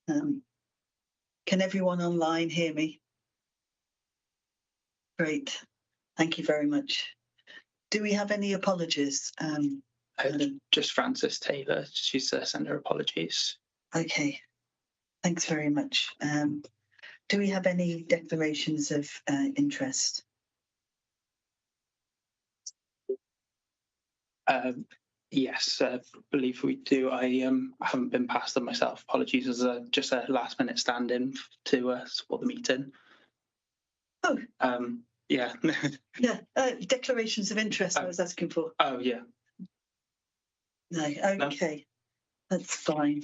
Can everyone online hear me? Great. Thank you very much. Do we have any apologies? Just Frances Taylor. She's sent her apologies. Okay. Thanks very much. Do we have any declarations of interest? Yes, I believe we do. I haven't been past them myself. Apologies, as just a last-minute stand-in to support the meeting. Oh. Yeah. Yeah. Declarations of interest. I was asking for. Oh yeah. No. Okay. No. That's fine.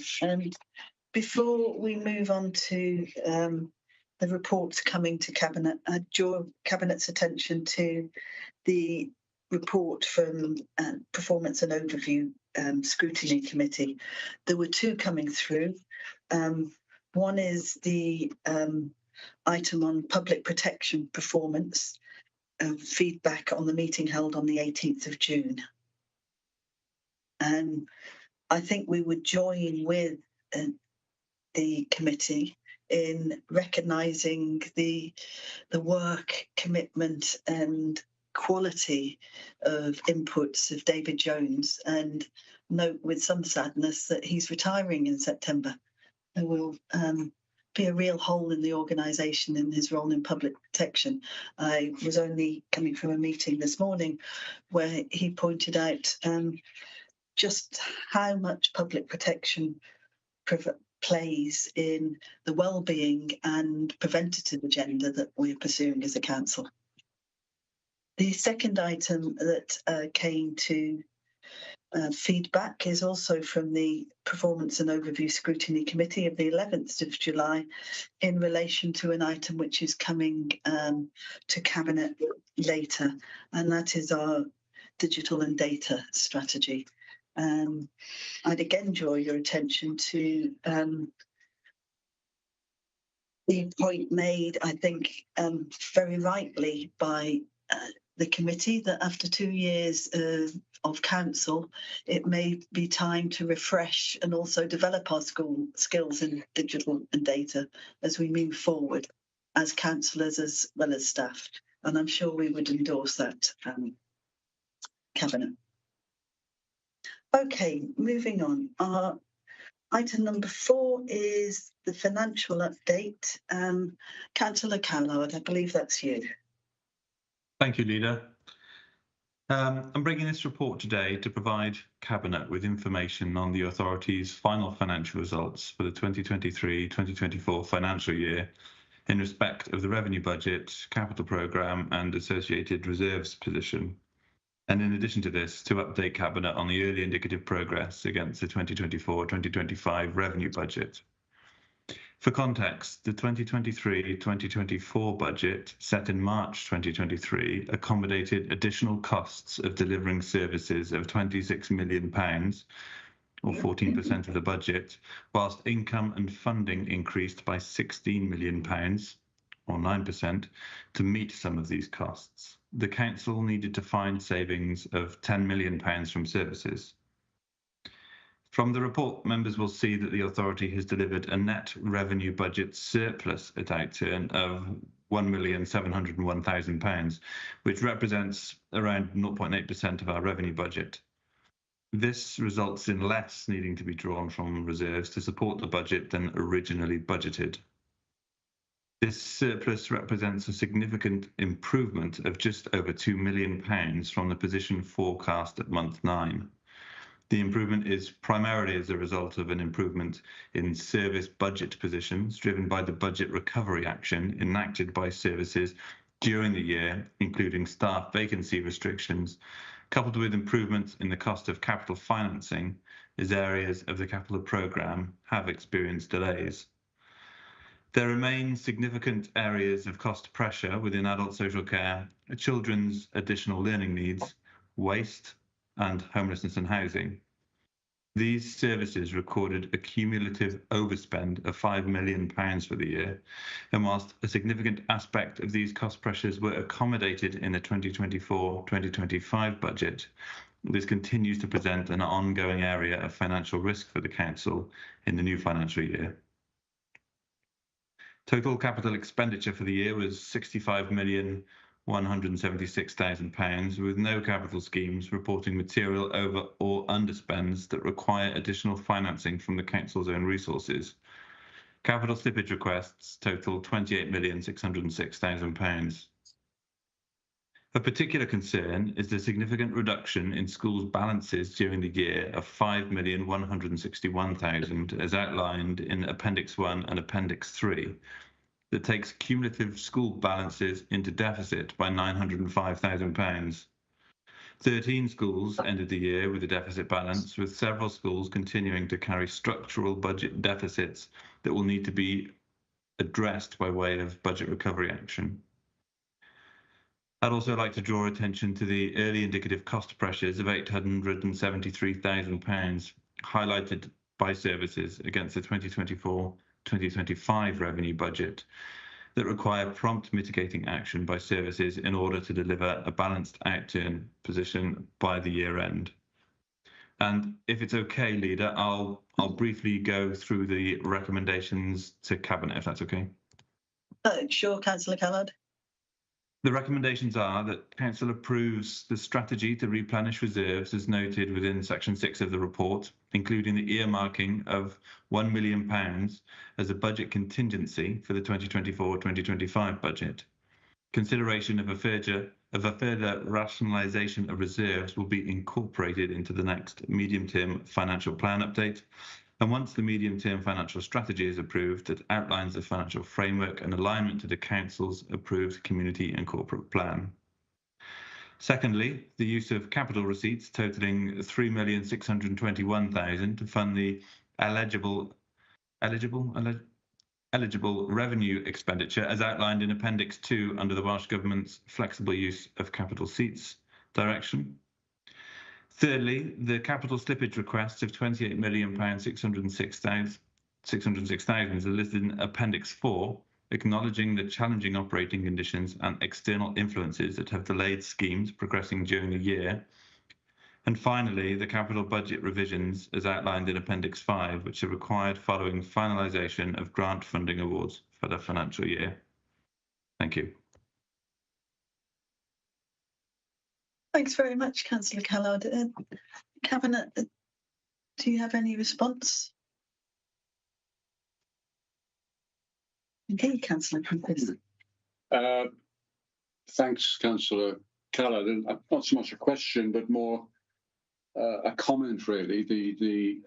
Before we move on to the reports coming to Cabinet, I'd draw Cabinet's attention to the report from Performance and Overview Scrutiny Committee. There were two coming through. One is the item on public protection performance, feedback on the meeting held on the 18th of June. And I think we would join with the committee in recognising the work, commitment and quality of inputs of David Jones, and note with some sadness that he's retiring in September. There will be a real hole in the organisation in his role in public protection. I was only coming from a meeting this morning where he pointed out just how much public protection plays in the well-being and preventative agenda that we're pursuing as a council. The second item that came to feedback is also from the Performance and Overview Scrutiny Committee of the 11th of July in relation to an item which is coming to Cabinet later, and that is our digital and data strategy. I'd again draw your attention to the point made, I think, very rightly by the committee that after 2 years of council, it may be time to refresh and also develop our skills in digital and data as we move forward as councillors as well as staff. And I'm sure we would endorse that, Cabinet. Okay, moving on. Item number 4 is the financial update. Councillor Callard, I believe that's you. Thank you, Leader. I'm bringing this report today to provide Cabinet with information on the authority's final financial results for the 2023-2024 financial year in respect of the revenue budget, capital programme and associated reserves position. And in addition to this, to update Cabinet on the early indicative progress against the 2024-2025 revenue budget. For context, the 2023-2024 budget set in March 2023 accommodated additional costs of delivering services of £26 million, or 14% of the budget, whilst income and funding increased by £16 million, or 9%, to meet some of these costs. The council needed to find savings of £10 million from services. From the report, members will see that the authority has delivered a net revenue budget surplus at outturn of £1,701,000, which represents around 0.8% of our revenue budget. This results in less needing to be drawn from reserves to support the budget than originally budgeted. This surplus represents a significant improvement of just over £2 million from the position forecast at month 9. The improvement is primarily as a result of an improvement in service budget positions driven by the budget recovery action enacted by services during the year, including staff vacancy restrictions, coupled with improvements in the cost of capital financing as areas of the capital programme have experienced delays. There remain significant areas of cost pressure within adult social care, children's additional learning needs, waste, and homelessness and housing. These services recorded a cumulative overspend of £5 million for the year, and whilst a significant aspect of these cost pressures were accommodated in the 2024-2025 budget, this continues to present an ongoing area of financial risk for the council in the new financial year. Total capital expenditure for the year was £65,176,000, with no capital schemes reporting material over or underspends that require additional financing from the council's own resources. Capital slippage requests total £28,606,000. Of particular concern is the significant reduction in schools' balances during the year of £5,161,000, as outlined in Appendix 1 and Appendix 3, that takes cumulative school balances into deficit by £905,000. 13 schools ended the year with a deficit balance, with several schools continuing to carry structural budget deficits that will need to be addressed by way of budget recovery action. I'd also like to draw attention to the early indicative cost pressures of £873,000 highlighted by services against the 2024-2025 revenue budget that require prompt mitigating action by services in order to deliver a balanced outturn position by the year end. And if it's okay, Leader, I'll briefly go through the recommendations to Cabinet, if that's okay. Sure, Councillor Callard. The recommendations are that Council approves the strategy to replenish reserves as noted within Section 6 of the report, including the earmarking of £1 million as a budget contingency for the 2024-2025 budget. Consideration of a further rationalisation of reserves will be incorporated into the next medium-term financial plan update. And once the medium-term financial strategy is approved, it outlines the financial framework and alignment to the Council's approved community and corporate plan. Secondly, the use of capital receipts totalling £3,621,000 to fund the eligible revenue expenditure as outlined in Appendix 2 under the Welsh Government's flexible use of capital seats direction. Thirdly, the capital slippage requests of £28,606,000 is listed in Appendix 4, acknowledging the challenging operating conditions and external influences that have delayed schemes progressing during the year. And finally, the capital budget revisions as outlined in Appendix 5, which are required following finalisation of grant funding awards for the financial year. Thank you. Thanks very much, Councillor Callard. Cabinet, do you have any response? Okay, Councillor Griffiths. Thanks, Councillor Callard. And not so much a question, but more a comment, really. The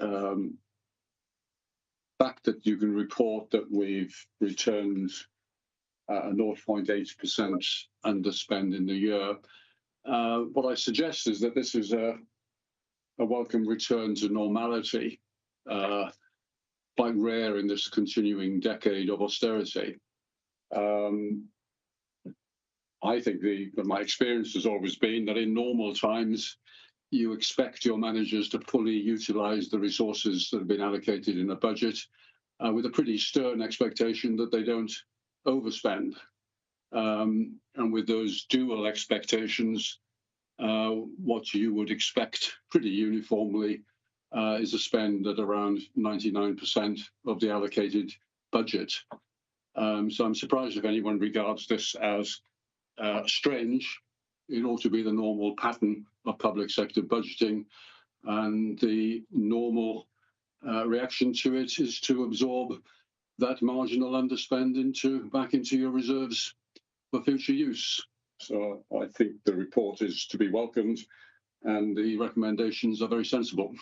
fact that you can report that we've returned a 0.8% underspend in the year. What I suggest is that this is a welcome return to normality, quite rare in this continuing decade of austerity. I think my experience has always been that in normal times, you expect your managers to fully utilise the resources that have been allocated in the budget with a pretty stern expectation that they don't overspend. And with those dual expectations, what you would expect pretty uniformly is a spend at around 99% of the allocated budget. So I'm surprised if anyone regards this as strange. It ought to be the normal pattern of public sector budgeting, and the normal reaction to it is to absorb that marginal underspend back into your reserves for future use. So I think the report is to be welcomed and the recommendations are very sensible.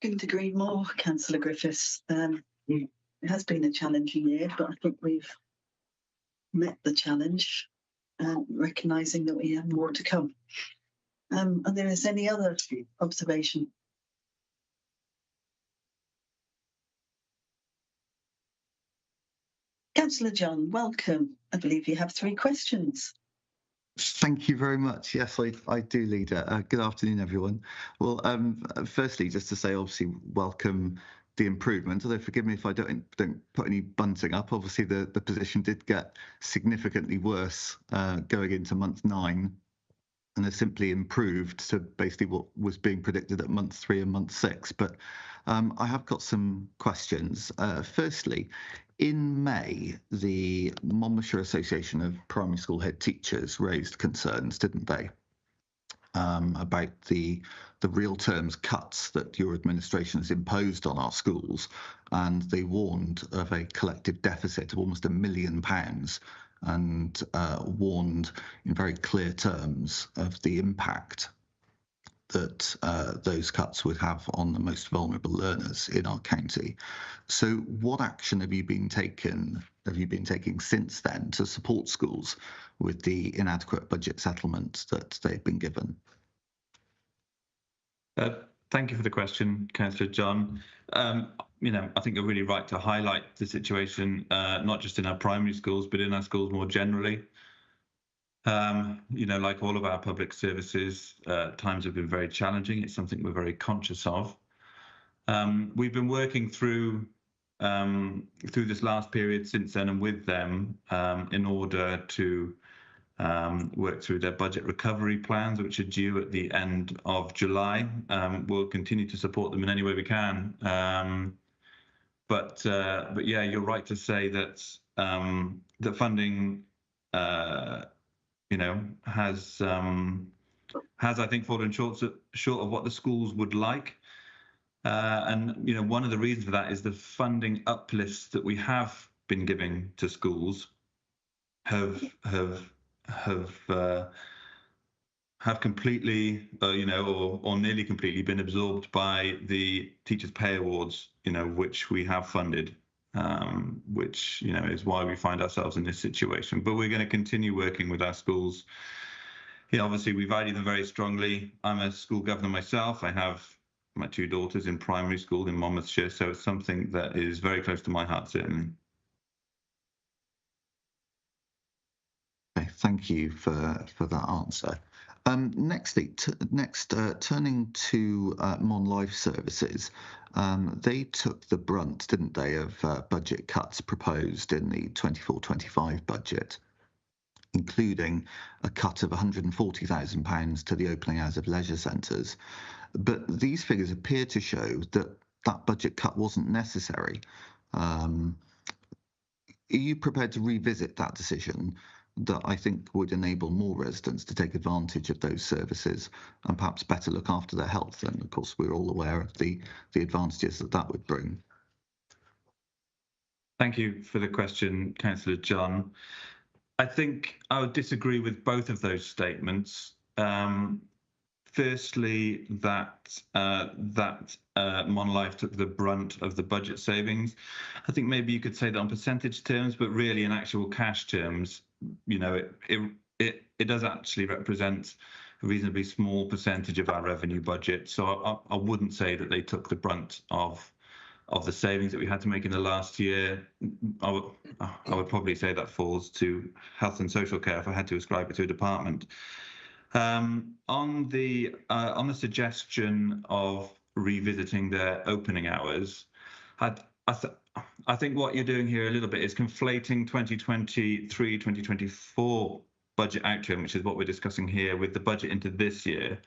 Couldn't agree more, Councillor Griffiths. It has been a challenging year, but I think we've met the challenge, recognising that we have more to come. Are there any other observation? Councillor John, welcome. I believe you have 3 questions. Thank you very much. Yes, I do, Leader. Good afternoon, everyone. Well, firstly, just to say, obviously, welcome the improvement. Although, forgive me if I don't put any bunting up. Obviously, the position did get significantly worse going into month 9. and has simply improved to basically what was being predicted at month 3 and month 6. But I have got some questions. Firstly, in May, the Monmouthshire Association of Primary School Head Teachers raised concerns, didn't they, about the real terms cuts that your administration has imposed on our schools, and they warned of a collective deficit of almost £1 million, and warned in very clear terms of the impact that those cuts would have on the most vulnerable learners in our county. So what action have you been taking since then to support schools with the inadequate budget settlement that they've been given? Thank you for the question, Councillor John. I think you're really right to highlight the situation, not just in our primary schools, but in our schools more generally. Like all of our public services, times have been very challenging. It's something we're very conscious of. We've been working through this last period since then and with them in order to work through their budget recovery plans, which are due at the end of July. We'll continue to support them in any way we can. But yeah, you're right to say that the funding, has I think fallen short of what the schools would like. And one of the reasons for that is the funding uplifts that we have been giving to schools have completely, or nearly completely been absorbed by the teachers' pay awards, which we have funded, which, is why we find ourselves in this situation. But we're going to continue working with our schools. Obviously, we value them very strongly. I'm a school governor myself. I have my 2 daughters in primary school in Monmouthshire, so it's something that is very close to my heart, certainly. Thank you for that answer. Next, turning to Mon Life Services, they took the brunt, didn't they, of budget cuts proposed in the 24-25 budget, including a cut of £140,000 to the opening hours of leisure centres. But these figures appear to show that that budget cut wasn't necessary. Are you prepared to revisit that decision that I think would enable more residents to take advantage of those services and perhaps better look after their health? And of course, we're all aware of the advantages that would bring. Thank you for the question, Councillor John. I think I would disagree with both of those statements. Firstly, that Mon Life took the brunt of the budget savings. I think maybe you could say that on percentage terms, but really in actual cash terms, it does actually represent a reasonably small percentage of our revenue budget. So I wouldn't say that they took the brunt of the savings that we had to make in the last year. I would probably say that falls to health and social care if I had to ascribe it to a department. On the suggestion of revisiting their opening hours, I think what you're doing here a little bit is conflating 2023-2024 budget outcome, which is what we're discussing here, with the budget into this year.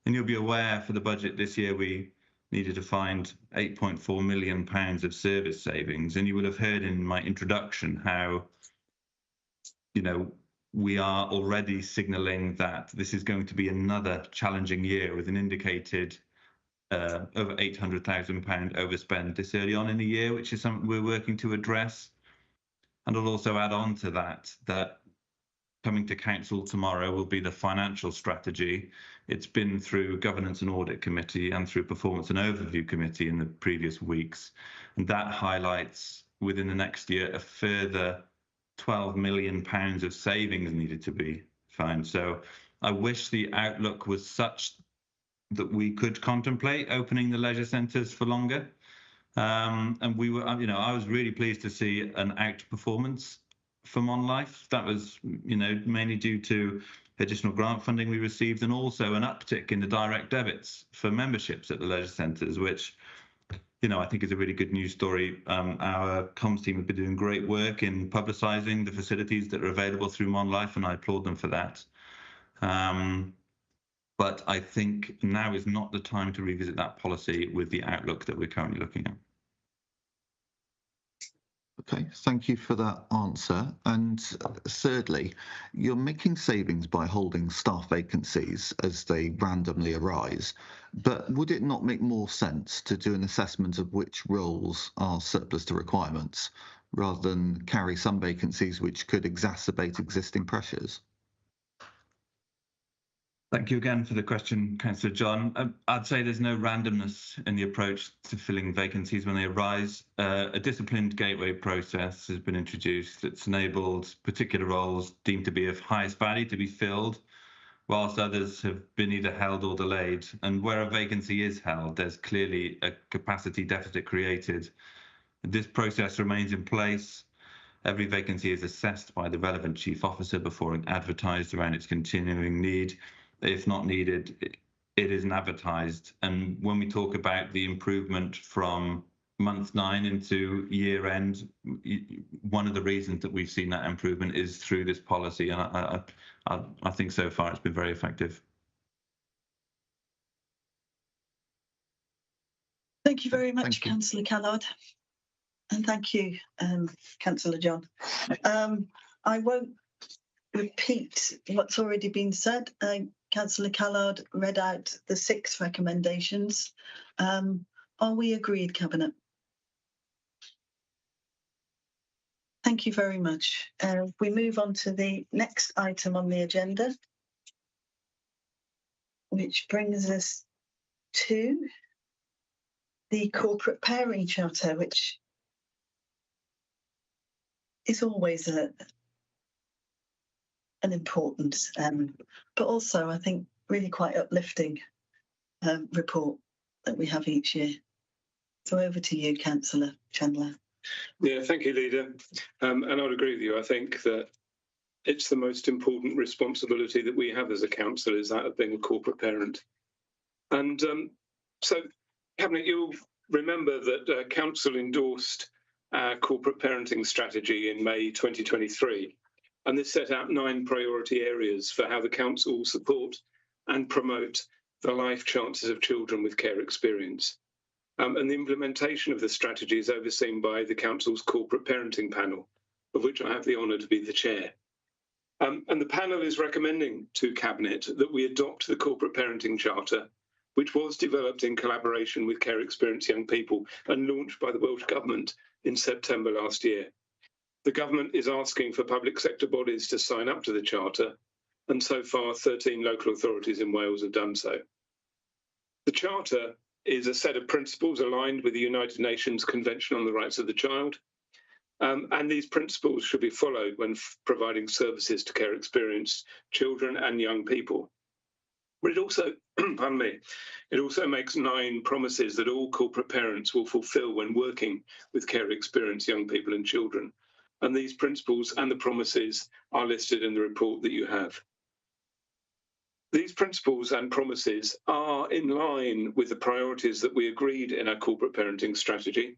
And you'll be aware for the budget this year, we needed to find £8.4 million of service savings. And you will have heard in my introduction how, we are already signalling that this is going to be another challenging year with an indicated over £800,000 overspend this early on in the year, which is something we're working to address. And I'll also add on to that coming to council tomorrow will be the financial strategy. It's been through Governance and Audit Committee and through Performance and Overview Committee in the previous weeks. And that highlights within the next year a further £12 million of savings needed to be found. So I wish the outlook was such that we could contemplate opening the leisure centres for longer. And we were, I was really pleased to see an outperformance for Mon Life. That was, mainly due to additional grant funding we received and also an uptick in the direct debits for memberships at the leisure centres, which, I think is a really good news story. Our comms team have been doing great work in publicising the facilities that are available through Mon Life, and I applaud them for that. But I think now is not the time to revisit that policy with the outlook that we're currently looking at. Okay, thank you for that answer. And thirdly, you're making savings by holding staff vacancies as they randomly arise, but would it not make more sense to do an assessment of which roles are surplus to requirements rather than carry some vacancies which could exacerbate existing pressures? Thank you again for the question, Councillor John. I'd say there's no randomness in the approach to filling vacancies when they arise. A disciplined gateway process has been introduced that's enabled particular roles deemed to be of highest value to be filled, whilst others have been either held or delayed. And where a vacancy is held, there's clearly a capacity deficit created. This process remains in place. Every vacancy is assessed by the relevant chief officer before advertised around its continuing need. If not needed, it isn't advertised. And when we talk about the improvement from month 9 into year end, one of the reasons that we've seen that improvement is through this policy. And I think so far it's been very effective. Thank you very much, Councillor Callard. And thank you, Councillor John. I won't repeat what's already been said. Councillor Callard read out the 6 recommendations. Are we agreed, Cabinet? Thank you very much. We move on to the next item on the agenda, which brings us to the Corporate Parent Charter, which is always an important, but also I think really quite uplifting report that we have each year. So over to you, Councillor Chandler. Yeah, thank you, Leader. And I would agree with you. I think that it's the most important responsibility that we have as a council, is that of being a corporate parent. And so, Cabinet, you'll remember that Council endorsed our corporate parenting strategy in May 2023. And this set out 9 priority areas for how the council will support and promote the life chances of children with care experience. And the implementation of the strategy is overseen by the council's corporate parenting panel, of which I have the honour to be the chair. And the panel is recommending to Cabinet that we adopt the corporate parenting charter, which was developed in collaboration with Care Experience Young People and launched by the Welsh Government in September last year. The government is asking for public sector bodies to sign up to the charter, and so far 13 local authorities in Wales have done so. The charter is a set of principles aligned with the United Nations Convention on the Rights of the Child, and these principles should be followed when providing services to care experienced children and young people. But it also, pardon me, it also makes 9 promises that all corporate parents will fulfil when working with care experienced young people and children. And these principles and the promises are listed in the report that you have. These principles and promises are in line with the priorities that we agreed in our corporate parenting strategy.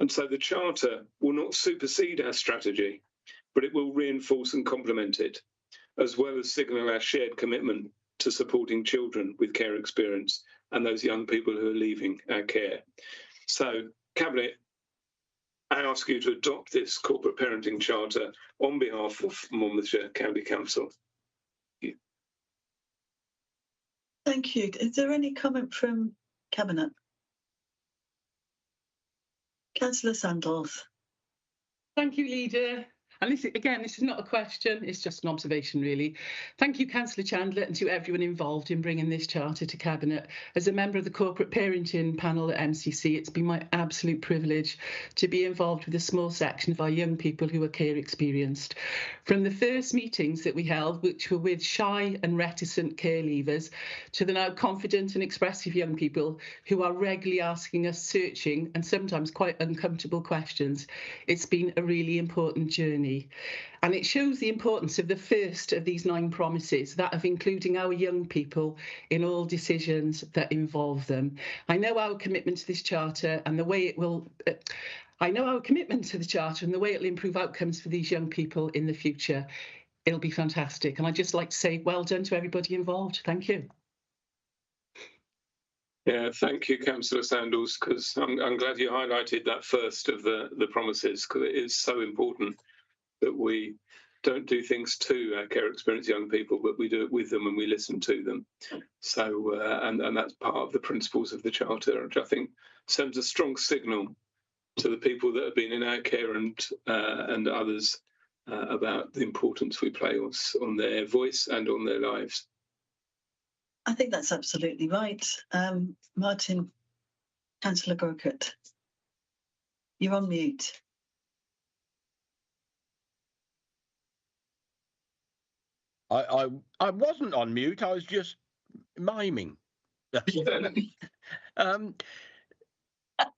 And so the charter will not supersede our strategy, but it will reinforce and complement it, as well as signal our shared commitment to supporting children with care experience and those young people who are leaving our care. So, Cabinet, I ask you to adopt this corporate parenting charter on behalf of Monmouthshire County Council. Thank you. Is there any comment from Cabinet? Councillor Sandals. Thank you, Leader. And this is not a question, it's just an observation, really. Thank you, Councillor Chandler, and to everyone involved in bringing this charter to Cabinet. As a member of the corporate parenting panel at MCC, it's been my absolute privilege to be involved with a small section of our young people who are care experienced. From the first meetings that we held, which were with shy and reticent care leavers, to the now confident and expressive young people who are regularly asking us searching and sometimes quite uncomfortable questions, it's been a really important journey. And it shows the importance of the first of these 9 promises, that of including our young people in all decisions that involve them. I know our commitment to this charter and the way it will improve outcomes for these young people in the future. It'll be fantastic. And I'd just like to say well done to everybody involved. Thank you. Yeah, thank you, Councillor Sandals, because I'm glad you highlighted that first of the promises, because it is so important that we don't do things to our care experience young people, but we do it with them and we listen to them. So, and that's part of the principles of the Charter, which I think sends a strong signal to the people that have been in our care and others about the importance we place on their voice and on their lives. I think that's absolutely right. Martin, Councillor Grocott, you're on mute. I wasn't on mute. I was just miming.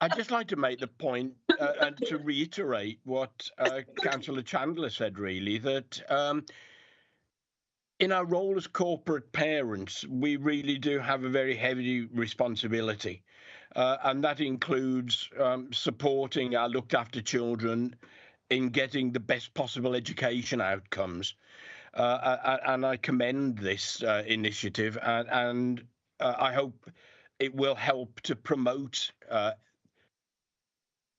I'd just like to make the point and to reiterate what Councillor Chandler said, really, that in our role as corporate parents, we really do have a very heavy responsibility. And that includes supporting our looked after children in getting the best possible education outcomes. And I commend this initiative, and I hope it will help to promote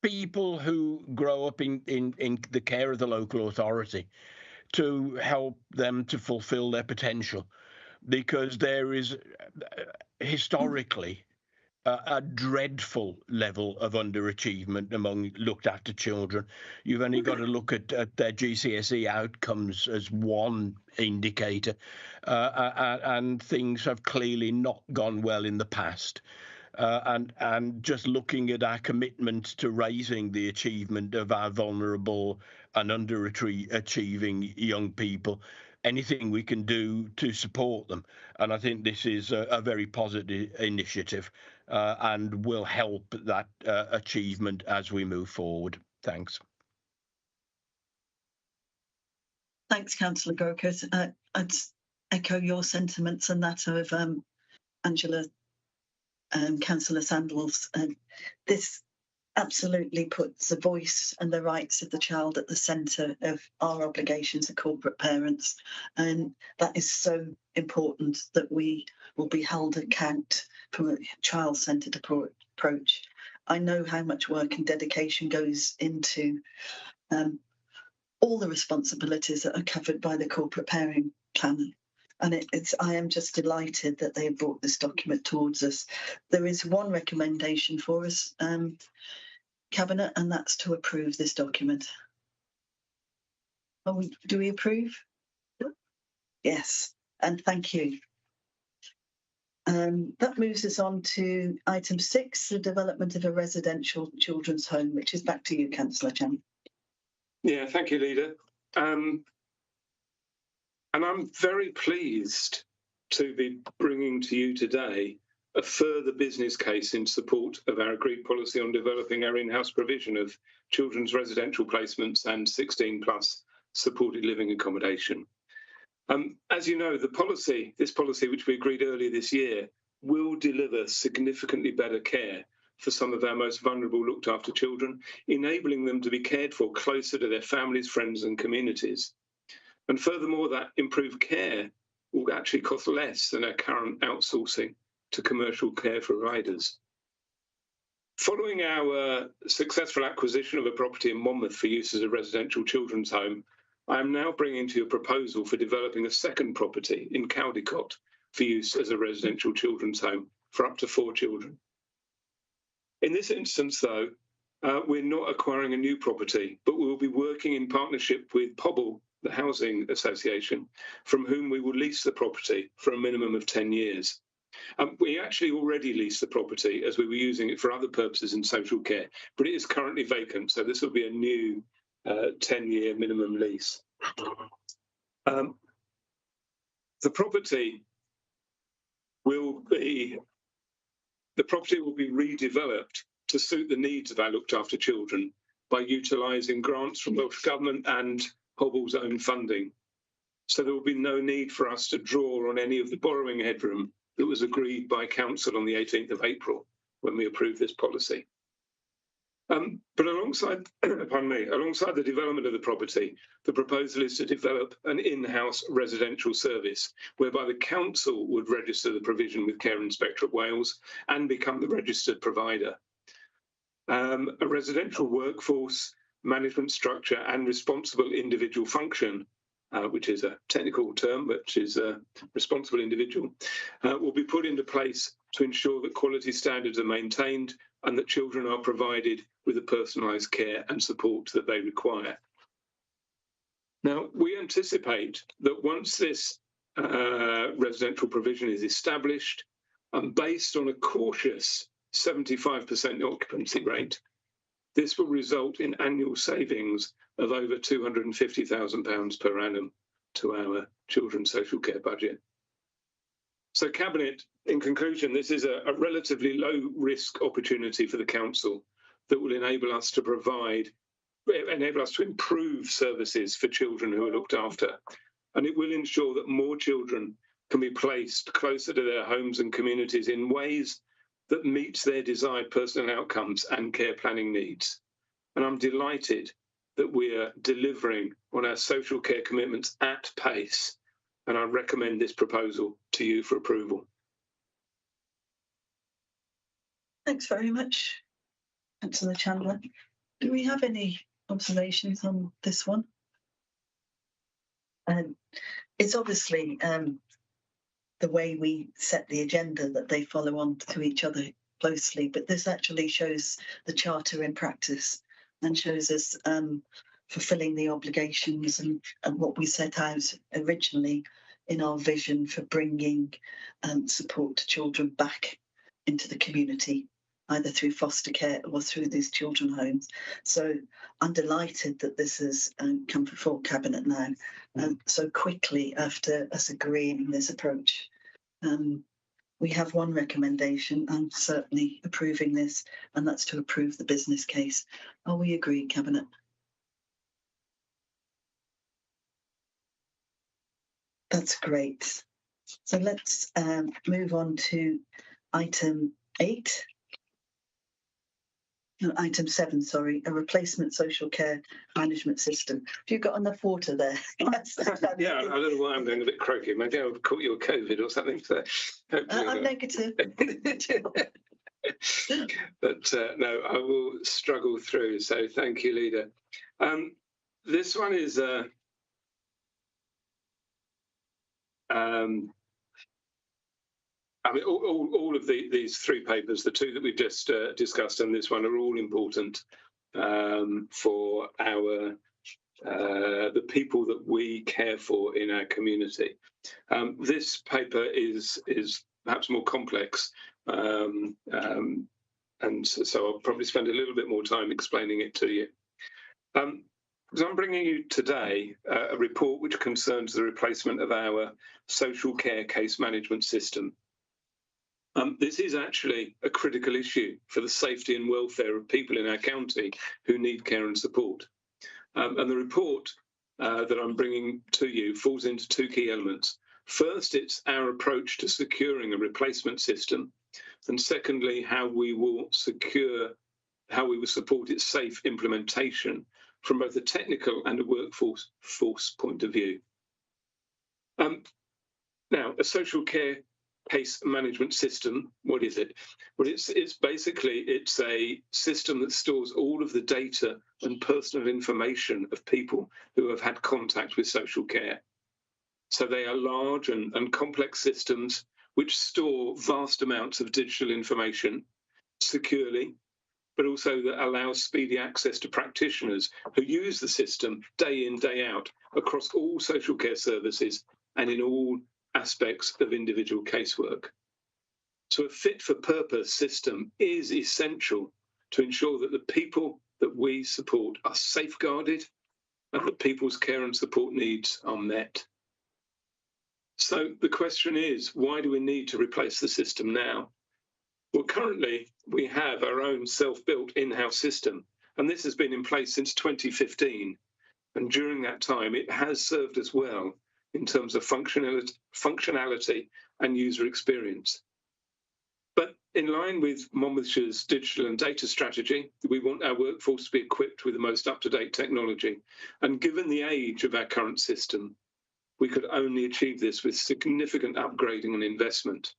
people who grow up in the care of the local authority, to help them to fulfill their potential, because there is historically a dreadful level of underachievement among looked after children. You've only got to look at their GCSE outcomes as one indicator, and things have clearly not gone well in the past. And just looking at our commitment to raising the achievement of our vulnerable and underachieving young people, anything we can do to support them. And I think this is a very positive initiative and will help that achievement as we move forward. Thanks. Thanks, Councillor Grocott. I'd echo your sentiments and that of Angela and Councillor Sandals. This absolutely puts the voice and the rights of the child at the centre of our obligations as corporate parents, and that is so important that we will be held account from a child-centred approach. I know how much work and dedication goes into all the responsibilities that are covered by the corporate parenting plan. And I am just delighted that they have brought this document towards us. There is one recommendation for us, Cabinet, and that's to approve this document. Do we approve? Yes, and thank you. That moves us on to item 6, the development of a residential children's home, which is back to you, Councillor Chan. Yeah, thank you, Leader. And I'm very pleased to be bringing to you today a further business case in support of our agreed policy on developing our in-house provision of children's residential placements and 16+ supported living accommodation. As you know, this policy, which we agreed earlier this year, will deliver significantly better care for some of our most vulnerable looked after children, enabling them to be cared for closer to their families, friends and communities. And furthermore, that improved care will actually cost less than our current outsourcing to commercial care providers. Following our successful acquisition of a property in Monmouth for use as a residential children's home, I am now bringing to you a proposal for developing a second property in Caldicott for use as a residential children's home for up to 4 children. In this instance, though, we're not acquiring a new property, but we will be working in partnership with Pobble, the housing association, from whom we will lease the property for a minimum of 10 years. We actually already leased the property as we were using it for other purposes in social care, but it is currently vacant, so this will be a new 10-year minimum lease. The property will be redeveloped to suit the needs of our looked after children by utilising grants from Welsh Government and Pobble's own funding. So there will be no need for us to draw on any of the borrowing headroom that was agreed by Council on the 18th of April when we approved this policy. But alongside, pardon me, alongside the development of the property, the proposal is to develop an in-house residential service whereby the council would register the provision with Care Inspectorate Wales and become the registered provider. A residential workforce, management structure and responsible individual function, which is a technical term, which is a responsible individual, will be put into place to ensure that quality standards are maintained and that children are provided with the personalised care and support that they require. Now, we anticipate that once this residential provision is established and based on a cautious 75% occupancy rate, this will result in annual savings of over £250,000 per annum to our children's social care budget. So Cabinet, in conclusion, this is a relatively low risk opportunity for the council that will enable us to improve services for children who are looked after. And it will ensure that more children can be placed closer to their homes and communities in ways that meets their desired personal outcomes and care planning needs. And I'm delighted that we are delivering on our social care commitments at pace. And I recommend this proposal to you for approval. Thanks very much, Councillor Chandler. Do we have any observations on this one? It's obviously the way we set the agenda that they follow on to each other closely, but this actually shows the charter in practice and shows us fulfilling the obligations and what we set out originally in our vision for bringing support to children back into the community, either through foster care or through these children homes. So I'm delighted that this has come before Cabinet now so quickly after us agreeing this approach. We have one recommendation. I'm certainly approving this, and that's to approve the business case. Are we agreed, Cabinet? That's great. So let's move on to item 8. No, item 7, sorry, a replacement social care management system. Have you got enough water there? Yeah, I don't know why I'm going a bit croaky. Maybe I've caught you with COVID or something. So I'm negative. But no, I will struggle through. So thank you, Leader. This one is I mean, all of these 3 papers, the 2 that we've just discussed and this one, are all important for our the people that we care for in our community. This paper is perhaps more complex, and so I'll probably spend a little bit more time explaining it to you. So I'm bringing you today a report which concerns the replacement of our social care case management system. This is actually a critical issue for the safety and welfare of people in our county who need care and support. And the report that I'm bringing to you falls into 2 key elements. First, it's our approach to securing a replacement system. And secondly, how we will support its safe implementation from both a technical and a workforce point of view. Now, a social care case management system, what is it? Well, it's basically a system that stores all of the data and personal information of people who have had contact with social care. So they are large and complex systems which store vast amounts of digital information securely, but also that allows speedy access to practitioners who use the system day in, day out across all social care services and in all aspects of individual casework. So a fit-for-purpose system is essential to ensure that the people that we support are safeguarded and that people's care and support needs are met. So the question is, why do we need to replace the system now? Well, currently we have our own self-built in-house system, and this has been in place since 2015. And during that time, it has served us well in terms of functionality and user experience. But in line with Monmouthshire's digital and data strategy, we want our workforce to be equipped with the most up-to-date technology. And given the age of our current system, we could only achieve this with significant upgrading and investment,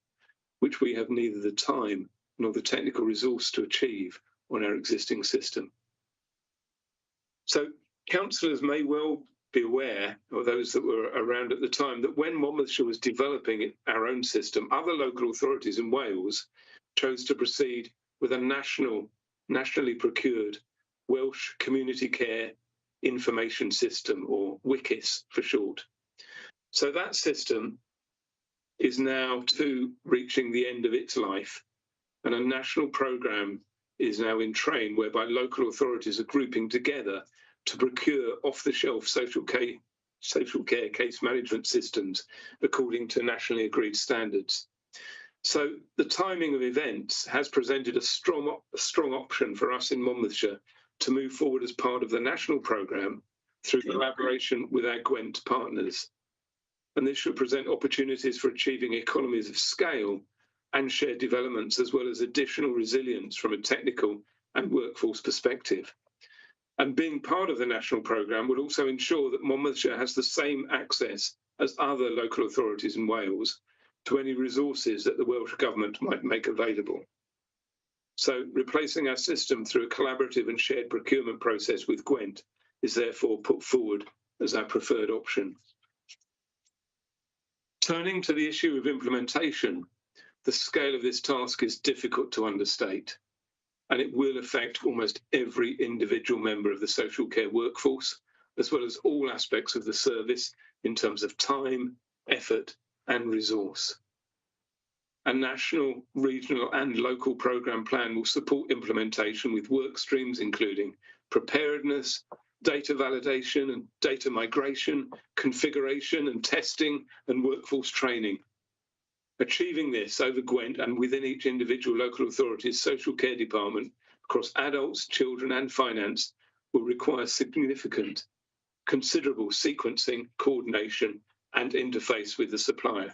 which we have neither the time nor the technical resource to achieve on our existing system. So councillors may well be aware, or those that were around at the time, that when Monmouthshire was developing our own system, other local authorities in Wales chose to proceed with a nationally procured Welsh Community Care Information System, or WCIS for short. So that system is now reaching the end of its life, and a national programme is now in train whereby local authorities are grouping together to procure off-the-shelf social care case management systems according to nationally agreed standards. So the timing of events has presented a strong option for us in Monmouthshire to move forward as part of the national programme through collaboration with our Gwent partners. And this should present opportunities for achieving economies of scale and shared developments, as well as additional resilience from a technical and workforce perspective. And being part of the national programme would also ensure that Monmouthshire has the same access as other local authorities in Wales to any resources that the Welsh Government might make available. So replacing our system through a collaborative and shared procurement process with Gwent is therefore put forward as our preferred option. Turning to the issue of implementation, the scale of this task is difficult to understate, and it will affect almost every individual member of the social care workforce, as well as all aspects of the service in terms of time, effort, and resource. A national, regional, and local programme plan will support implementation with work streams including preparedness, data validation and data migration, configuration and testing, and workforce training. Achieving this over Gwent and within each individual local authority's social care department across adults, children and finance will require significant, considerable sequencing, coordination and interface with the supplier.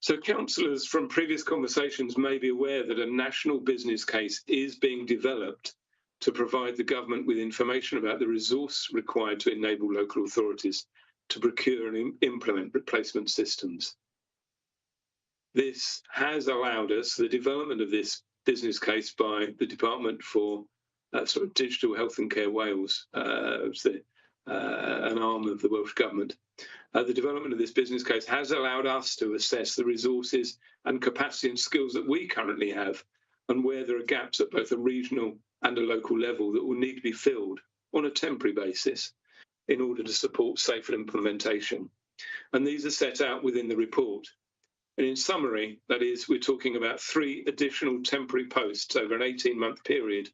So councillors from previous conversations may be aware that a national business case is being developed to provide the government with information about the resource required to enable local authorities to procure and implement replacement systems. This has allowed us the development of this business case by the Department for Digital Health and Care Wales, an arm of the Welsh Government. The development of this business case has allowed us to assess the resources and capacity and skills that we currently have, and where there are gaps at both a regional and a local level that will need to be filled on a temporary basis in order to support safer implementation. And these are set out within the report. And in summary, that is, we're talking about 3 additional temporary posts over an 18-month period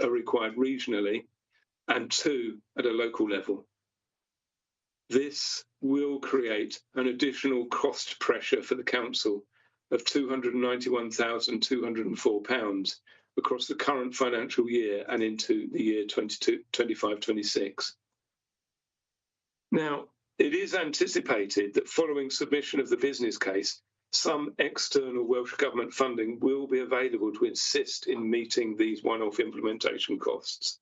are required regionally and 2 at a local level. This will create an additional cost pressure for the council of £291,204 across the current financial year and into the year 25-26. Now, it is anticipated that following submission of the business case, some external Welsh Government funding will be available to assist in meeting these one-off implementation costs.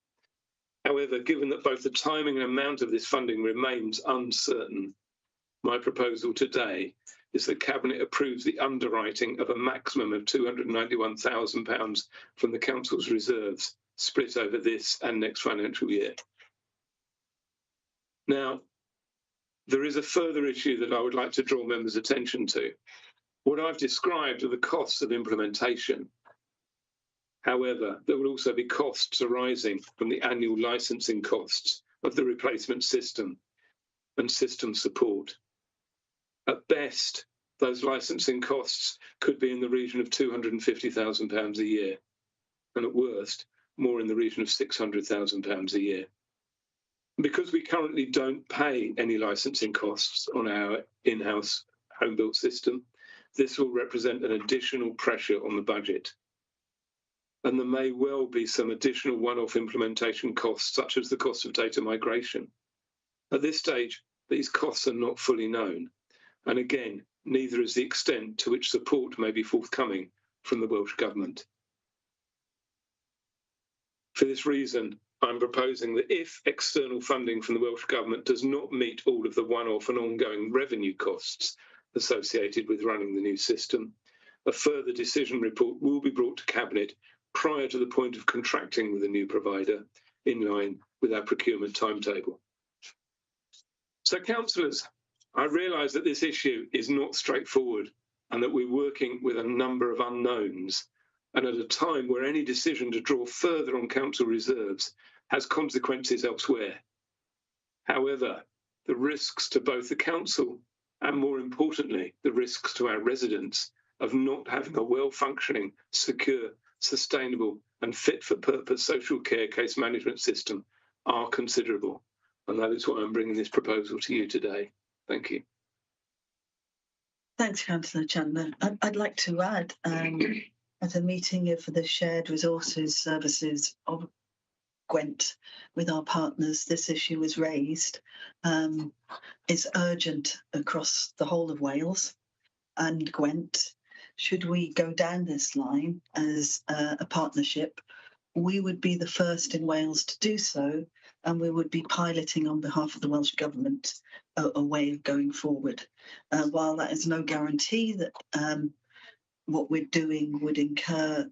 However, given that both the timing and amount of this funding remains uncertain, my proposal today is that Cabinet approves the underwriting of a maximum of £291,000 from the Council's reserves, split over this and next financial year. Now, there is a further issue that I would like to draw members' attention to. What I've described are the costs of implementation. However, there will also be costs arising from the annual licensing costs of the replacement system and system support. At best, those licensing costs could be in the region of £250,000 a year, and at worst, more in the region of £600,000 a year. Because we currently don't pay any licensing costs on our in-house home-built system, this will represent an additional pressure on the budget. And there may well be some additional one-off implementation costs, such as the cost of data migration. At this stage, these costs are not fully known. And again, neither is the extent to which support may be forthcoming from the Welsh Government. For this reason, I'm proposing that if external funding from the Welsh Government does not meet all of the one-off and ongoing revenue costs associated with running the new system, a further decision report will be brought to Cabinet prior to the point of contracting with a new provider, in line with our procurement timetable. So, councillors, I realise that this issue is not straightforward and that we're working with a number of unknowns, and at a time where any decision to draw further on council reserves has consequences elsewhere. However, the risks to both the council and, more importantly, the risks to our residents of not having a well-functioning, secure, sustainable and fit-for-purpose social care case management system are considerable. And that is why I'm bringing this proposal to you today. Thank you. Thanks, Councillor Chandler. I'd like to add, at a meeting for the Shared Resources Services of Gwent with our partners, this issue was raised. It's urgent across the whole of Wales and Gwent. Should we go down this line as a partnership, we would be the first in Wales to do so, and we would be piloting on behalf of the Welsh Government a way of going forward. While that is no guarantee that what we're doing would incur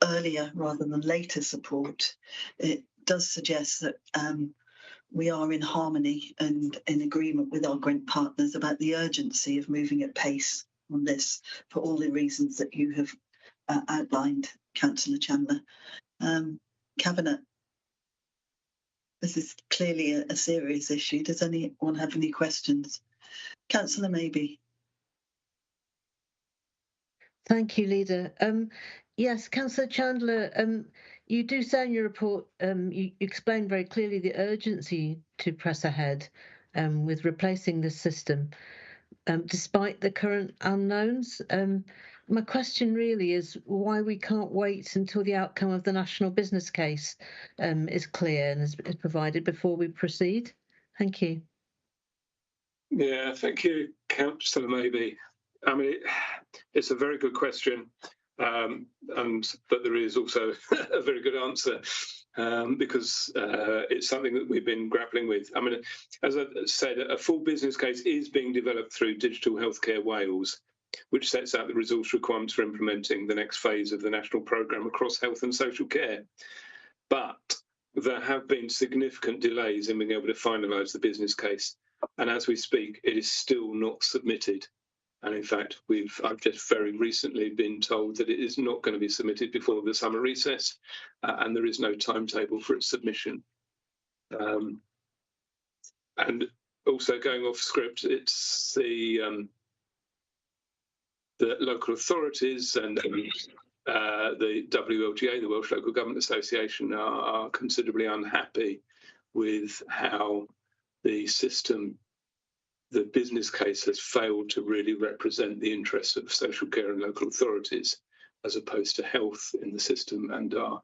earlier rather than later support, it does suggest that we are in harmony and in agreement with our Gwent partners about the urgency of moving at pace on this for all the reasons that you have outlined, Councillor Chandler. Cabinet, this is clearly a serious issue. Does anyone have any questions? Councillor Maybe. Thank you, Leader. Yes, Councillor Chandler, you do say in your report, you explain very clearly the urgency to press ahead with replacing the system, despite the current unknowns. My question really is why we can't wait until the outcome of the national business case is clear and is provided before we proceed. Thank you. Yeah, thank you, Councillor Maybe. I mean, it's a very good question, but there is also a very good answer because it's something that we've been grappling with. I mean, as I said, a full business case is being developed through Digital Healthcare Wales, which sets out the resource requirements for implementing the next phase of the national programme across health and social care. But there have been significant delays in being able to finalise the business case. And as we speak, it is still not submitted. And in fact, I've just very recently been told that it is not going to be submitted before the summer recess, and there is no timetable for its submission. And also going off script, it's the local authorities and the WLGA, the Welsh Local Government Association, are considerably unhappy with how the system, the business case, has failed to really represent the interests of social care and local authorities as opposed to health in the system, and are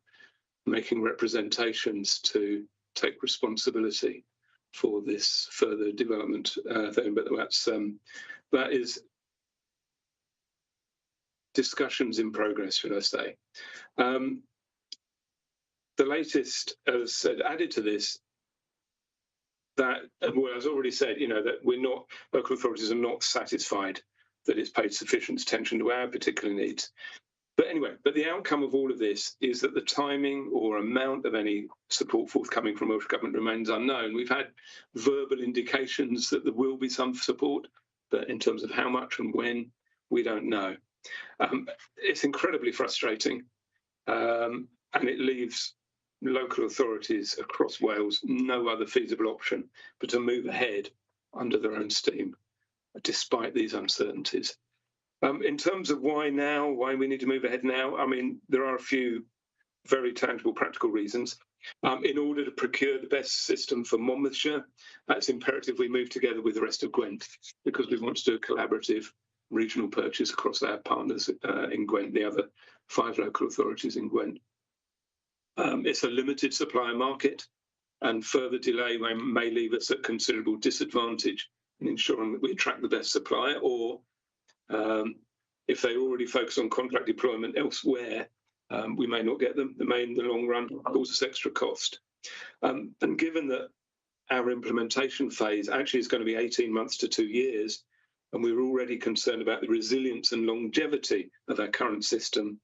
making representations to take responsibility for this further development thing. But that is discussions in progress, should I say. The latest, as said, added to this, that, well, as already said, that local authorities are not satisfied that it's paid sufficient attention to our particular needs. But anyway, the outcome of all of this is that the timing or amount of any support forthcoming from Welsh Government remains unknown. We've had verbal indications that there will be some support, but in terms of how much and when, we don't know. It's incredibly frustrating, and it leaves local authorities across Wales no other feasible option but to move ahead under their own steam, despite these uncertainties. In terms of why we need to move ahead now, I mean, there are a few very tangible, practical reasons. In order to procure the best system for Monmouthshire, it's imperative we move together with the rest of Gwent, because we want to do a collaborative regional purchase across our partners in Gwent, the other 5 local authorities in Gwent. It's a limited supplier market, and further delay may leave us at considerable disadvantage and ensuring that we attract the best supplier, or if they already focus on contract deployment elsewhere, we may not get them. They may, in the long run, cause us extra cost. And given that our implementation phase actually is going to be 18 months to 2 years, and we're already concerned about the resilience and longevity of our current system,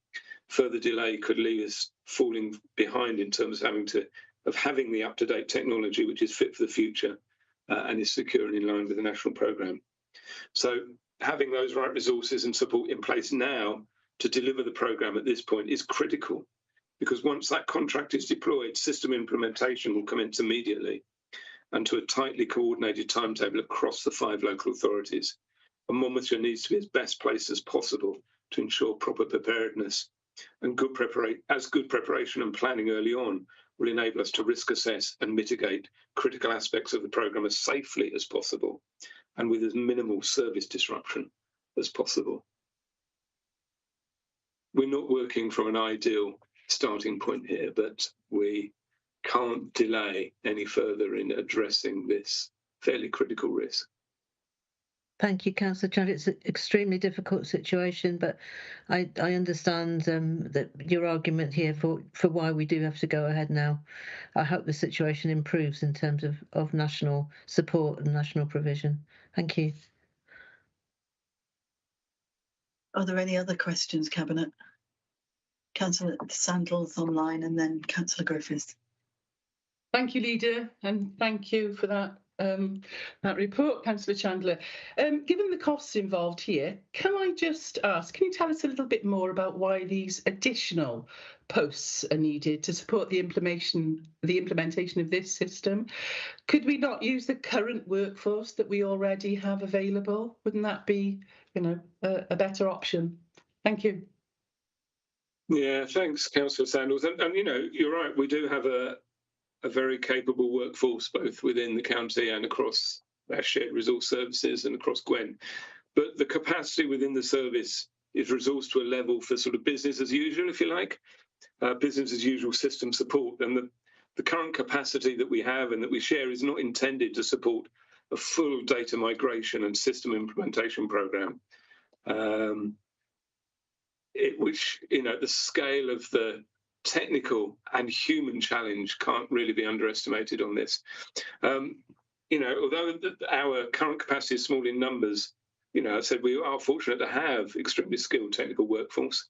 further delay could leave us falling behind in terms of having the up-to-date technology which is fit for the future and is secure and in line with the national programme. So having those right resources and support in place now to deliver the programme at this point is critical, because once that contract is deployed, system implementation will commence immediately and to a tightly coordinated timetable across the 5 local authorities. And Monmouthshire needs to be as best placed as possible to ensure proper preparedness, and good preparation and planning early on will enable us to risk assess and mitigate critical aspects of the programme as safely as possible and with as minimal service disruption as possible. We're not working from an ideal starting point here, but we can't delay any further in addressing this fairly critical risk. Thank you, Councillor Chandler. It's an extremely difficult situation, but I understand that your argument here for why we do have to go ahead now. I hope the situation improves in terms of national support and national provision. Thank you. Are there any other questions, Cabinet? Councillor Sandals online, and then Councillor Griffiths. Thank you, Leader, and thank you for that report, Councillor Chandler. Given the costs involved here, can I just ask, can you tell us a little bit more about why these additional posts are needed to support the implementation of this system? Could we not use the current workforce that we already have available? Wouldn't that be, a better option? Thank you. Yeah, thanks, Councillor Sandals. And you're right, we do have a very capable workforce, both within the county and across our shared resource services and across Gwen. But the capacity within the service is resourced to a level for sort of business as usual, if you like, business as usual system support. And the current capacity that we have and that we share is not intended to support a full data migration and system implementation programme, which, the scale of the technical and human challenge can't really be underestimated on this. Although our current capacity is small in numbers, I said we are fortunate to have extremely skilled technical workforce.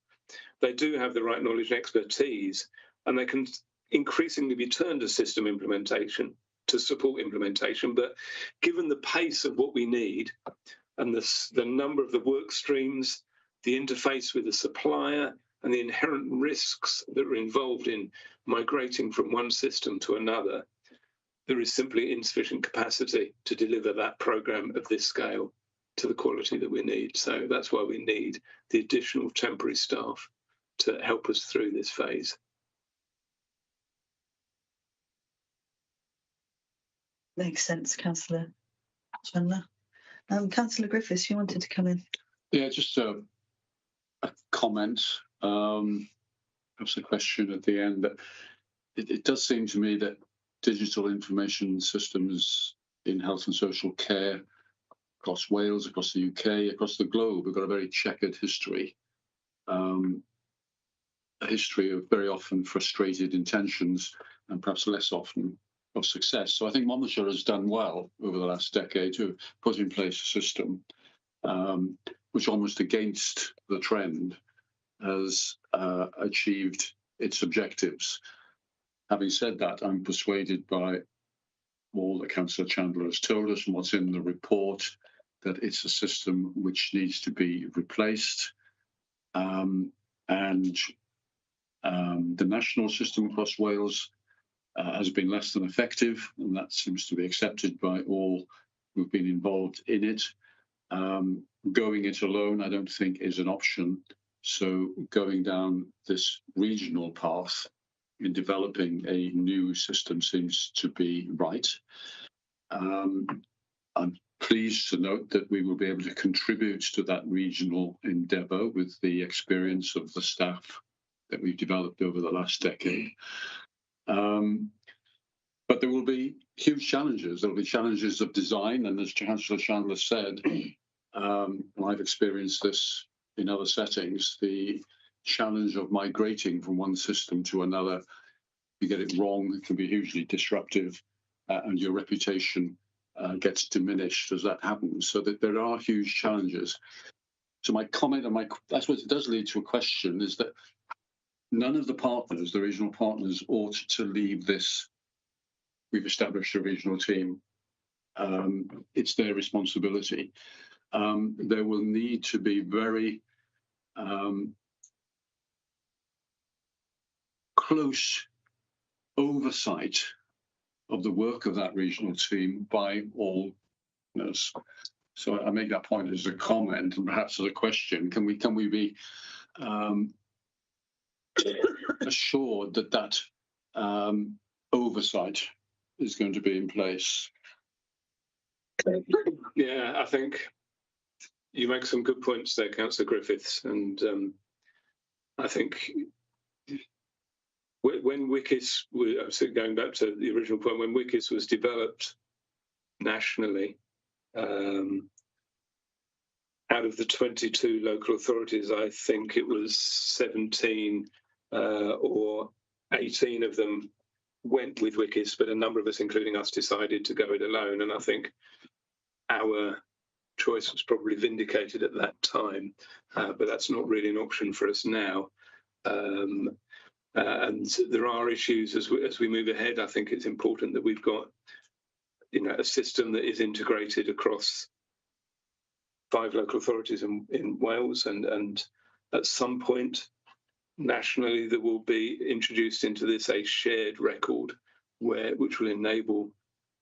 They do have the right knowledge and expertise, and they can increasingly be turned to system implementation to support implementation. But given the pace of what we need and the number of the work streams, the interface with the supplier, and the inherent risks that are involved in migrating from one system to another, there is simply insufficient capacity to deliver that programme of this scale to the quality that we need. So that's why we need the additional temporary staff to help us through this phase. Makes sense, Councillor Chandler. Councillor Griffiths, you wanted to come in? Yeah, just a comment. Perhaps a question at the end. That it does seem to me that digital information systems in health and social care across Wales, across the UK, across the globe have got a very checkered history. A history of very often frustrated intentions and perhaps less often of success. So I think Monmouthshire has done well over the last decade to put in place a system which, almost against the trend, has achieved its objectives. Having said that, I'm persuaded by all that Councillor Chandler has told us and what's in the report, that it's a system which needs to be replaced. The national system across Wales has been less than effective, and that seems to be accepted by all who've been involved in it. Going it alone, I don't think, is an option. So going down this regional path in developing a new system seems to be right. I'm pleased to note that we will be able to contribute to that regional endeavour with the experience of the staff that we've developed over the last decade. But there will be huge challenges. There'll be challenges of design, and as Councillor Chandler said, and I've experienced this in other settings, the challenge of migrating from one system to another. You get it wrong, it can be hugely disruptive, and your reputation gets diminished as that happens. So that there are huge challenges. So my comment, and I suppose it does lead to a question, is that none of the partners, the regional partners, ought to leave this. We've established a regional team. It's their responsibility. There will need to be very close oversight of the work of that regional team by all partners. So I make that point as a comment and perhaps as a question. Can we be assured that that oversight is going to be in place? Yeah, I think you make some good points there, Councillor Griffiths, and I think when WICIS, going back to the original point, when WICIS was developed nationally, out of the 22 local authorities, I think it was 17 or 18 of them went with WICIS, but a number of us, including us, decided to go it alone. And I think our choice was probably vindicated at that time, but that's not really an option for us now. And there are issues as we move ahead. I think it's important that we've got, a system that is integrated across 5 local authorities in Wales, and at some point nationally there will be introduced into this a shared record which will enable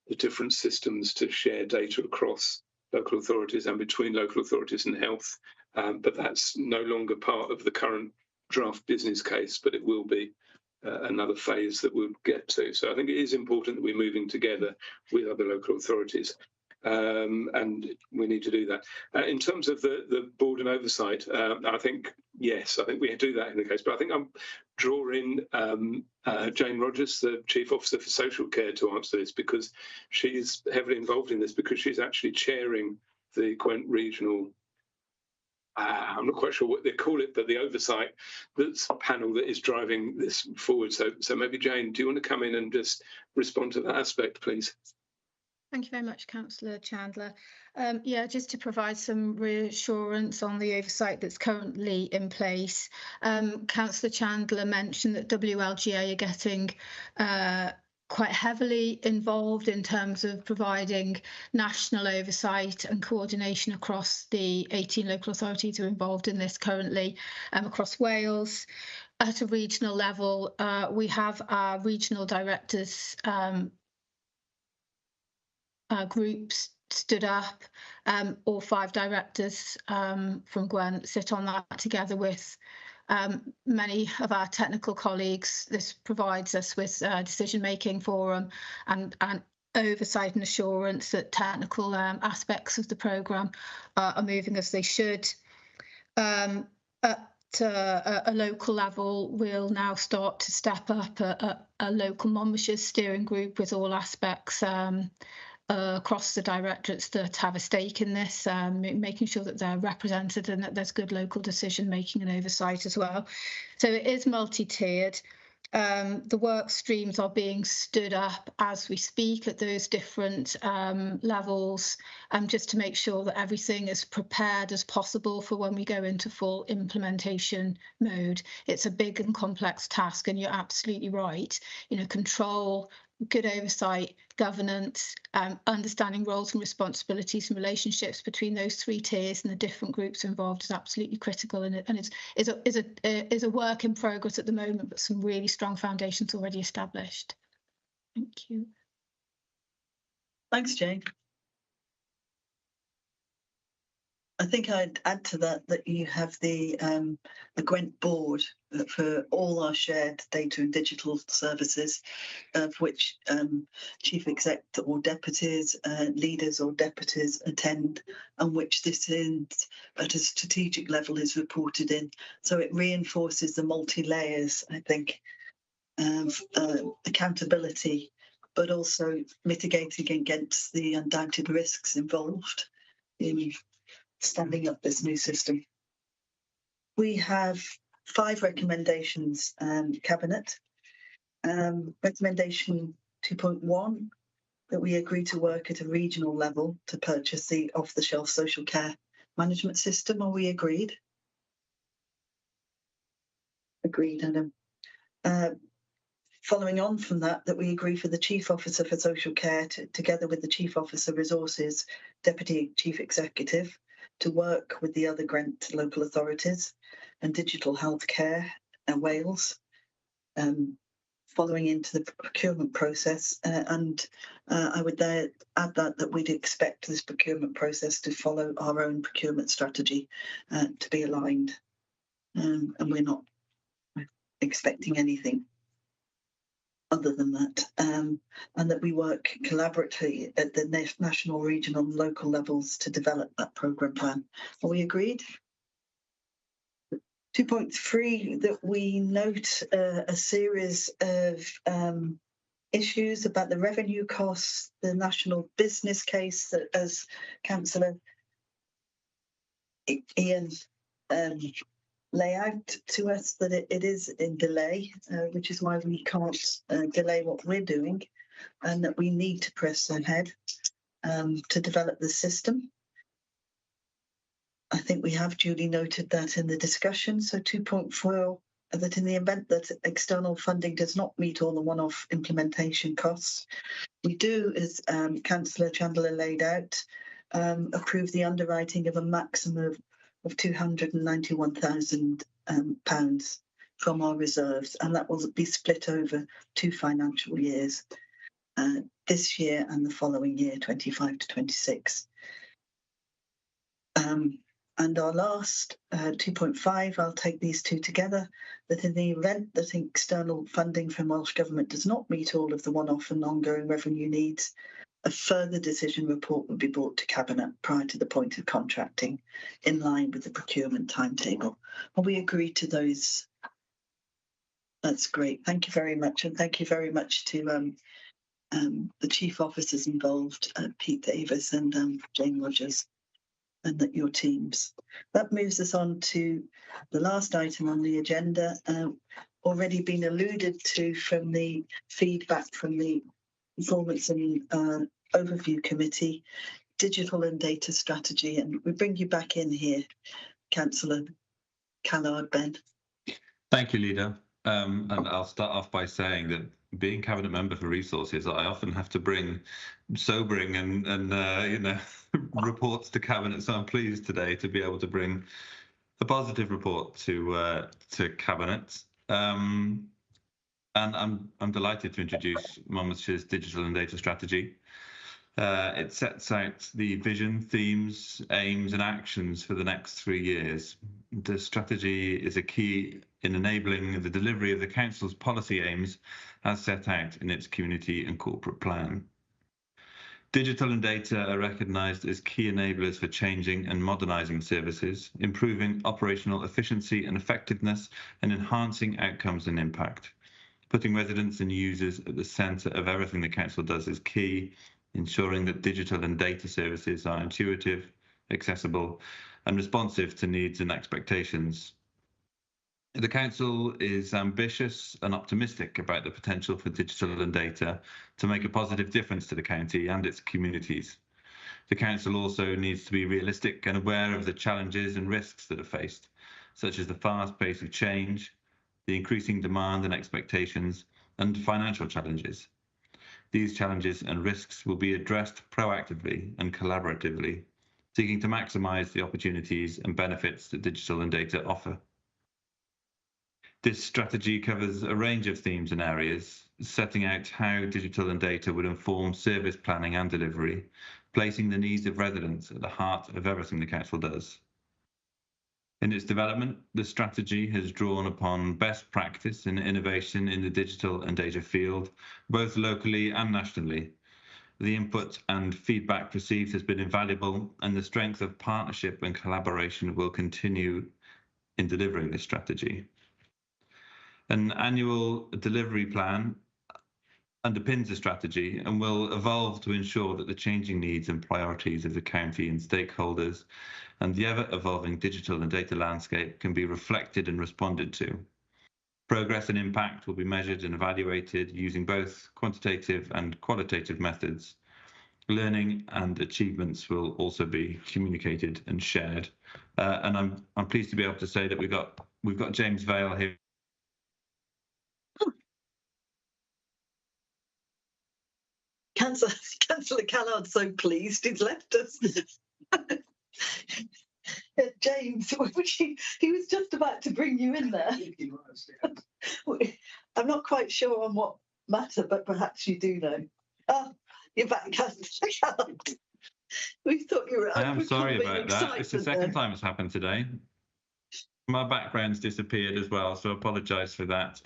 the different systems to share data across local authorities and between local authorities and health. But that's no longer part of the current draft business case, but it will be another phase that we'll get to. So I think it is important that we're moving together with other local authorities, and we need to do that. In terms of the board and oversight, I think, yes, I think we do that in the case, but I think I'm drawing Jane Rogers, the Chief Officer for Social Care, to answer this, because she's heavily involved in this, because she's actually chairing the Gwent Regional, I'm not quite sure what they call it, but the oversight panel that is driving this forward. So maybe, Jane, do you want to come in and just respond to that aspect, please? Thank you very much, Councillor Chandler. Yeah, just to provide some reassurance on the oversight that's currently in place. Councillor Chandler mentioned that WLGA are getting quite heavily involved in terms of providing national oversight and coordination across the 18 local authorities who are involved in this currently, across Wales. At a regional level, we have our regional directors groups stood up. All 5 directors from Gwent sit on that together with many of our technical colleagues. This provides us with decision-making forum and oversight and assurance that technical aspects of the programme are moving as they should. At a local level, we'll now start to step up a local Monmouthshire steering group with all aspects across the directorates that have a stake in this, making sure that they're represented and that there's good local decision making and oversight as well. So it is multi-tiered. The work streams are being stood up as we speak at those different levels, just to make sure that everything is prepared as possible for when we go into full implementation mode. It's a big and complex task, and you're absolutely right. Control, good oversight, governance, understanding roles and responsibilities and relationships between those 3 tiers and the different groups involved is absolutely critical, and is a work in progress at the moment, but some really strong foundations already established. Thank you. Thanks, Jane. I think I'd add to that you have the Gwent board for all our shared data and digital services, of which chief exec or deputies, leaders or deputies attend, and which this is at a strategic level is reported in. So it reinforces the multi-layers, I think, of accountability but also mitigating against the undoubted risks involved in standing up this new system. We have 5 recommendations, Cabinet. Recommendation 2.1, that we agree to work at a regional level to purchase the off-the-shelf social care management system. Are we agreed? Agreed, Adam. Following on from that, that we agree for the Chief Officer for Social Care, together with the Chief Officer Resources, Deputy Chief Executive, to work with the other Gwent local authorities and Digital Healthcare and Wales, following into the procurement process. I would there add that we'd expect this procurement process to follow our own procurement strategy to be aligned. And we're not expecting anything other than that, and that we work collaboratively at the national, regional and local levels to develop that programme plan. Are we agreed? 2.3, that we note a series of issues about the revenue costs, the national business case, that as Councillor Ian lay out to us, that it is in delay, which is why we can't delay what we're doing, and that we need to press ahead to develop the system. I think we have duly noted that in the discussion. So 2.4, that in the event that external funding does not meet all the one-off implementation costs, we do, as Councillor Chandler laid out, approve the underwriting of a maximum of £291,000 from our reserves, and that will be split over 2 financial years, this year and the following year, 25 to 26. And our last 2.5, I'll take these 2 together, that in the event that external funding from Welsh Government does not meet all of the one-off and ongoing revenue needs, a further decision report will be brought to Cabinet prior to the point of contracting, in line with the procurement timetable. And we agree to those. That's great. Thank you very much. And thank you very much to the chief officers involved, Pete Davis and Jane Rogers, and your teams. That moves us on to the last item on the agenda, already been alluded to from the feedback from the Performance and Overview Committee, Digital and Data Strategy. And we bring you back in here, Councillor Callard, Ben. Thank you, Leader. And I'll start off by saying that being Cabinet Member for Resources, I often have to bring sobering and reports to Cabinet. So I'm pleased today to be able to bring a positive report to Cabinet. And I'm delighted to introduce Monmouthshire's Digital and Data Strategy. It sets out the vision, themes, aims and actions for the next 3 years. The strategy is a key in enabling the delivery of the Council's policy aims as set out in its community and corporate plan. Digital and data are recognised as key enablers for changing and modernising services, improving operational efficiency and effectiveness, and enhancing outcomes and impact. Putting residents and users at the centre of everything the Council does is key, ensuring that digital and data services are intuitive, accessible, and responsive to needs and expectations. The Council is ambitious and optimistic about the potential for digital and data to make a positive difference to the county and its communities. The Council also needs to be realistic and aware of the challenges and risks that are faced, such as the fast pace of change, the increasing demand and expectations, and financial challenges. These challenges and risks will be addressed proactively and collaboratively, seeking to maximise the opportunities and benefits that digital and data offer. This strategy covers a range of themes and areas, setting out how digital and data would inform service planning and delivery, placing the needs of residents at the heart of everything the Council does. In its development, the strategy has drawn upon best practice and innovation in the digital and data field, both locally and nationally. The input and feedback received has been invaluable, and the strength of partnership and collaboration will continue in delivering this strategy. An annual delivery plan underpins the strategy and will evolve to ensure that the changing needs and priorities of the county and stakeholders and the ever-evolving digital and data landscape can be reflected and responded to. Progress and impact will be measured and evaluated using both quantitative and qualitative methods. Learning and achievements will also be communicated and shared. And I'm pleased to be able to say that we've got James Vale here. Councillor Callard's so pleased he's left us. James, he was just about to bring you in there. He was, yeah. I'm not quite sure on what matter, but perhaps you do know. Oh, you're back, Councillor Callard. We thought you were. I am sorry about that. It's the second time it's happened today. My background's disappeared as well, so I apologise for that.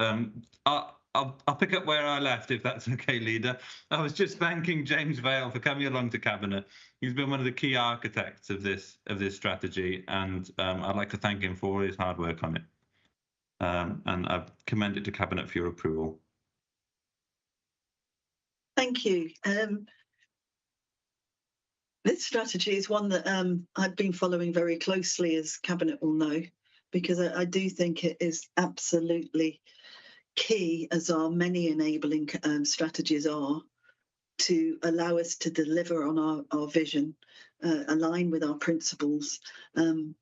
I'll pick up where I left, if that's okay, Leader. I was just thanking James Vale for coming along to Cabinet. He's been one of the key architects of this strategy, and I'd like to thank him for all his hard work on it. And I commend it to Cabinet for your approval. Thank you. This strategy is one that I've been following very closely, as Cabinet will know, because I do think it is absolutely key, as our many enabling strategies are, to allow us to deliver on our vision, align with our principles, and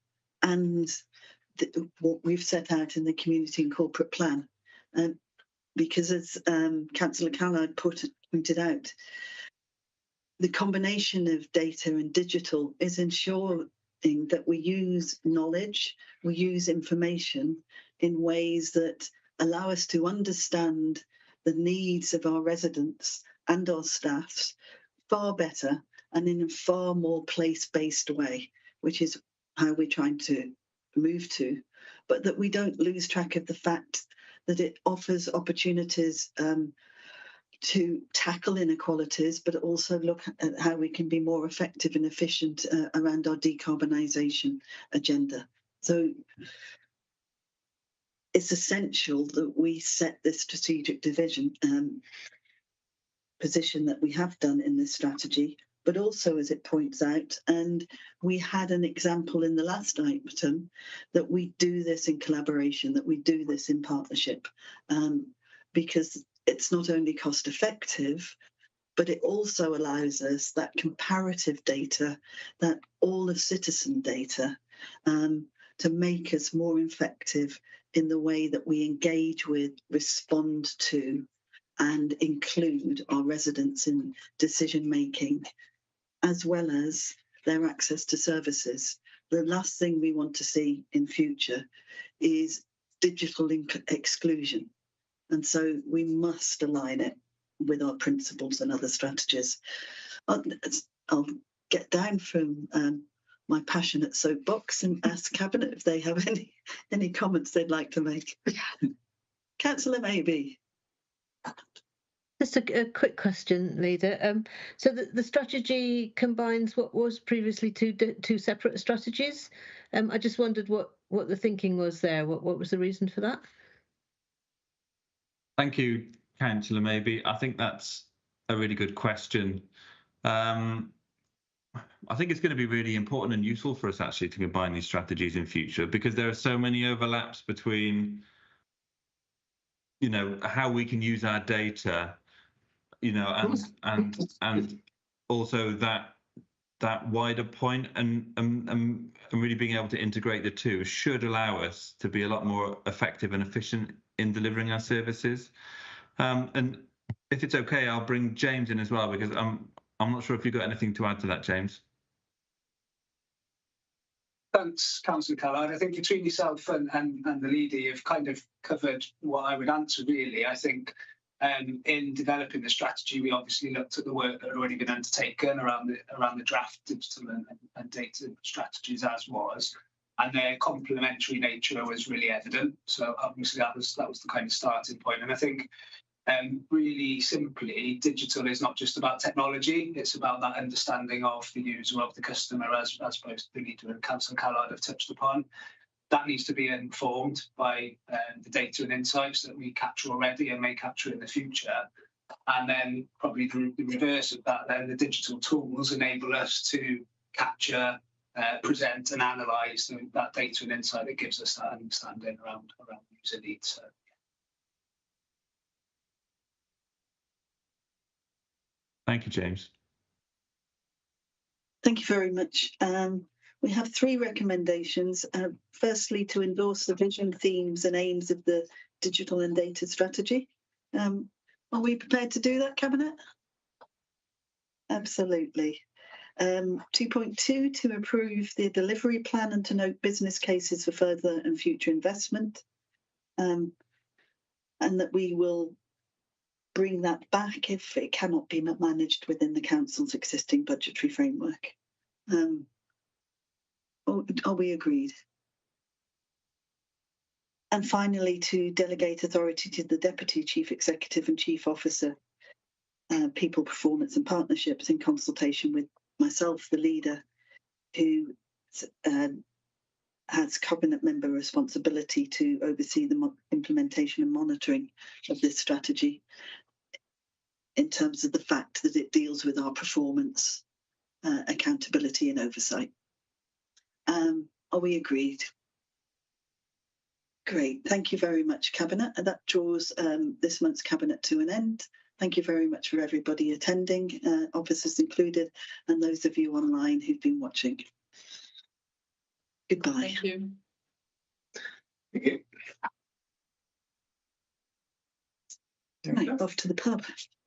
what we've set out in the community and corporate plan. Because as Councillor Callard pointed out, the combination of data and digital is ensuring that we use knowledge, we use information in ways that allow us to understand the needs of our residents and our staffs far better and in a far more place-based way, which is how we're trying to move to, but that we don't lose track of the fact that it offers opportunities to tackle inequalities, but also look at how we can be more effective and efficient around our decarbonisation agenda. So it's essential that we set this strategic division position that we have done in this strategy, but also, as it points out, and we had an example in the last item, that we do this in collaboration, that we do this in partnership, because it's not only cost effective, but it also allows us that comparative data, that all of citizen data, to make us more effective in the way that we engage with, respond to, and include our residents in decision making, as well as their access to services. The last thing we want to see in future is digital exclusion. And so we must align it with our principles and other strategies. I'll get down from my passionate soapbox and ask Cabinet if they have any comments they'd like to make. Councillor Maybe. Just a quick question, Leader. So the strategy combines what was previously two separate strategies. I just wondered what the thinking was there. What was the reason for that? Thank you, Councillor Maybe. I think that's a really good question. I think it's going to be really important and useful for us actually to combine these strategies in future, because there are so many overlaps between, you know, how we can use our data, you know, and also that wider point, and really being able to integrate the two should allow us to be a lot more effective and efficient in delivering our services. And if it's okay, I'll bring James in as well, because I'm not sure if you've got anything to add to that, James. Thanks, Councillor Callard. I think between yourself and the leader, you've kind of covered what I would answer, really. I think in developing the strategy, we obviously looked at the work that had already been undertaken around the draft digital and data strategies as was, and their complementary nature was really evident. So obviously that was the kind of starting point. And I think really simply, digital is not just about technology, it's about that understanding of the user, of the customer, as both the leader and Councillor Callard have touched upon. That needs to be informed by the data and insights that we capture already and may capture in the future. And then probably the reverse of that, then the digital tools enable us to capture, present and analyse that data and insight that gives us that understanding around user needs. So. Thank you, James. Thank you very much. We have 3 recommendations. Firstly, to endorse the vision, themes and aims of the digital and data strategy. Are we prepared to do that, Cabinet? Absolutely. 2.2, to approve the delivery plan and to note business cases for further and future investment. And that we will bring that back if it cannot be managed within the council's existing budgetary framework. Are we agreed? And finally, to delegate authority to the Deputy Chief Executive and Chief Officer, People, Performance and Partnerships, in consultation with myself, the leader, who has cabinet member responsibility to oversee the implementation and monitoring of this strategy, in terms of the fact that it deals with our performance, accountability and oversight. Are we agreed? Great, thank you very much, Cabinet. And that draws this month's Cabinet to an end. Thank you very much for everybody attending, officers included, and those of you online who've been watching. Goodbye. Thank you. Right, off to the pub.